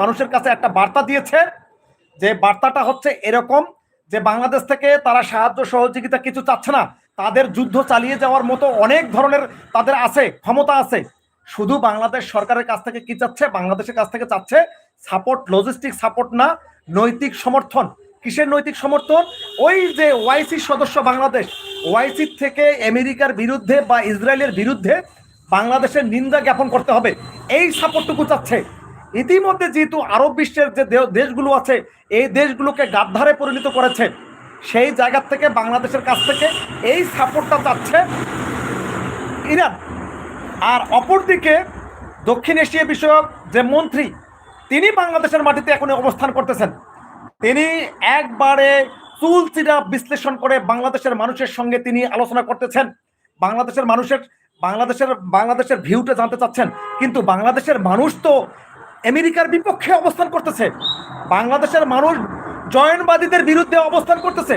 মানুষের কাছে একটা বার্তা দিয়েছে, যে বার্তাটা হচ্ছে এরকম যে বাংলাদেশ থেকে তারা সাহায্য সহযোগিতা কিছু চাচ্ছে না, তাদের যুদ্ধ চালিয়ে যাওয়ার মতো অনেক ধরনের তাদের আছে, ক্ষমতা আছে। শুধু বাংলাদেশ সরকারের কাছ থেকে কি চাচ্ছে, বাংলাদেশের কাছ থেকে চাচ্ছে সাপোর্ট, লজিস্টিক সাপোর্ট না, নৈতিক সমর্থন। কিসের নৈতিক সমর্থন? ওই যে ওআইসি সদস্য বাংলাদেশ, ওআইসি থেকে আমেরিকার বিরুদ্ধে বা ইসরায়েলের বিরুদ্ধে বাংলাদেশের নিন্দা জ্ঞাপন করতে হবে, এই সাপোর্টটুকু চাচ্ছে। ইতিমধ্যে যেহেতু আরব বিশ্বের যে দেশগুলো আছে এই দেশগুলোকে গাদ্দারে পরিণত করেছে, সেই জায়গা থেকে বাংলাদেশের কাছ থেকে এই সাপোর্টটা চাচ্ছে ইরান। আর অপরদিকে দক্ষিণ এশিয়া বিষয়ক যে মন্ত্রী, তিনি বাংলাদেশের মাটিতে এখন অবস্থান করতেছেন। তিনি একবারে চুলচিরা বিশ্লেষণ করে বাংলাদেশের মানুষের সঙ্গে তিনি আলোচনা করতেছেন, বাংলাদেশের ভিউটা জানতে চাচ্ছেন। কিন্তু বাংলাদেশের মানুষ তো আমেরিকার বিপক্ষে অবস্থান করতেছে, বাংলাদেশের মানুষ জয়নবাদীদের বিরুদ্ধে অবস্থান করতেছে।